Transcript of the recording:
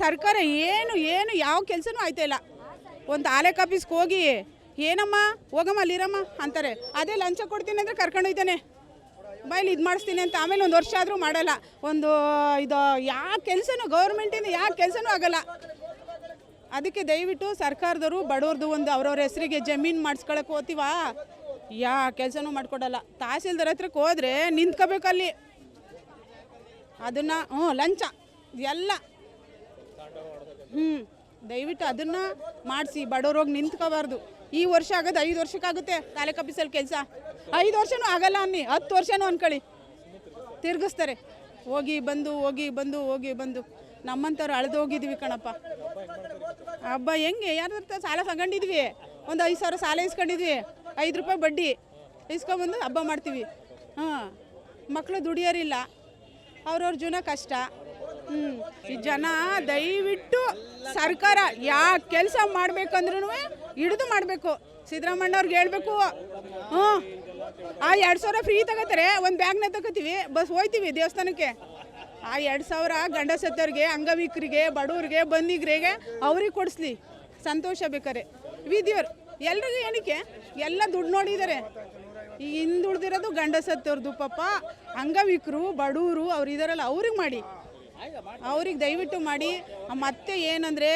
ಸರ್ಕಾರ ಏನು ಯಾವ ಕೆಲಸನೂ ಆಯ್ತಾ ಇಲ್ಲ. ಒಂದು ತಾಲೂಕು ಆಫೀಸ್ಗೆ ಹೋಗಿ ಏನಮ್ಮ ಹೋಗಮ್ಮ ಅಲ್ಲಿರಮ್ಮ ಅಂತಾರೆ. ಅದೇ ಲಂಚ ಕೊಡ್ತೀನಿ ಅಂದರೆ ಕರ್ಕೊಂಡು ಹೋಯ್ತಾನೆ, ಬೈಲಿ ಇದು ಮಾಡಿಸ್ತೀನಿ ಅಂತ. ಆಮೇಲೆ ಒಂದು ವರ್ಷ ಆದರೂ ಮಾಡಲ್ಲ. ಒಂದು ಇದು ಯಾವ ಕೆಲಸನೂ ಗೌರ್ಮೆಂಟಿಂದ ಯಾವ ಕೆಲಸನೂ ಆಗಲ್ಲ. ಅದಕ್ಕೆ ದಯವಿಟ್ಟು ಸರ್ಕಾರದವರು ಬಡವ್ರದ್ದು ಒಂದು ಅವ್ರವ್ರ ಹೆಸರಿಗೆ ಜಮೀನು ಮಾಡಿಸ್ಕೊಳಕ್ಕೆ ಹೋಗ್ತೀವ, ಯಾವ ಕೆಲಸನೂ ಮಾಡಿಕೊಡಲ್ಲ. ತಹಸೀಲ್ದಾರ್ ಹತ್ರಕ್ಕೆ ಹೋದರೆ ನಿಂತ್ಕೋಬೇಕಲ್ಲಿ, ಅದನ್ನು ಲಂಚ ಎಲ್ಲ ದಯವಿಟ್ಟು ಅದನ್ನು ಮಾಡಿಸಿ ಬಡವ್ರು ಹೋಗಿ ನಿಂತ್ಕೋಬಾರ್ದು. ಈ ವರ್ಷ ಆಗೋದು 5 ವರ್ಷಕ್ಕಾಗುತ್ತೆ ತಾಲೂಕು ಆಫೀಸಲ್ಲಿ ಕೆಲಸ. 5 ವರ್ಷನೂ ಆಗಲ್ಲ ಅನ್ನಿ, 10 ವರ್ಷನೂ ಅನ್ಕೊಳ್ಳಿ, ತಿರ್ಗಿಸ್ತಾರೆ. ಹೋಗಿ ಬಂದು ನಮ್ಮಂಥವ್ರು ಅಳ್ದು ಹೋಗಿದ್ವಿ ಕಣಪ್ಪ. ಹಬ್ಬ ಹೆಂಗೆ ಯಾರ ಸಾಲ ತಗೊಂಡಿದ್ವಿ, ಒಂದು 5,000 ಸಾಲ ಇಸ್ಕೊಂಡಿದ್ವಿ, 5 ರೂಪಾಯಿ ಬಡ್ಡಿ ಇಸ್ಕೊಬಂದು ಹಬ್ಬ ಮಾಡ್ತೀವಿ. ಮಕ್ಕಳು ದುಡಿಯೋರಿಲ್ಲ, ಅವ್ರವ್ರ ಜೀವನ ಕಷ್ಟ. ಈ ಜನ ದಯವಿಟ್ಟು ಸರ್ಕಾರ ಯಾವ ಕೆಲಸ ಮಾಡ್ಬೇಕಂದ್ರೂ ಹಿಡಿದು ಮಾಡಬೇಕು. ಸಿದ್ದರಾಮಣ್ಣವ್ರಿಗೆ ಹೇಳ್ಬೇಕು. ಆ 2,000 ಫ್ರೀ ತಗೋತಾರೆ, ಒಂದು ಬ್ಯಾಗ್ನ ತಗೋತೀವಿ, ಬಸ್ ಹೋಯ್ತೀವಿ ದೇವಸ್ಥಾನಕ್ಕೆ. ಆ 2,000 ಗಂಡಸತ್ತವ್ರಿಗೆ, ಅಂಗವಿಕರಿಗೆ, ಬಡವ್ರಿಗೆ, ಬಂದಿಗರಿಗೆ ಅವ್ರಿಗೆ ಕೊಡಿಸ್ಲಿ, ಸಂತೋಷ ಬೇಕಾರೆ. ವಿಧಿಯವ್ರು ಎಲ್ರಿಗೂ ಏನಕ್ಕೆ ಎಲ್ಲ ದುಡ್ಡು ನೋಡಿದ್ದಾರೆ. ಈ ಹಿಂದುಳಿದಿರೋದು ಗಂಡಸತ್ತವ್ರದ್ದು ಪಾಪ. ಅಂಗವಿಕರು, ಬಡವರು ಅವ್ರು ಇದಾರಲ್ಲ, ಅವ್ರಿಗೆ ಮಾಡಿ, ಅವ್ರಿಗೆ ದಯವಿಟ್ಟು ಮಾಡಿ. ಮತ್ತೆ ಏನಂದರೆ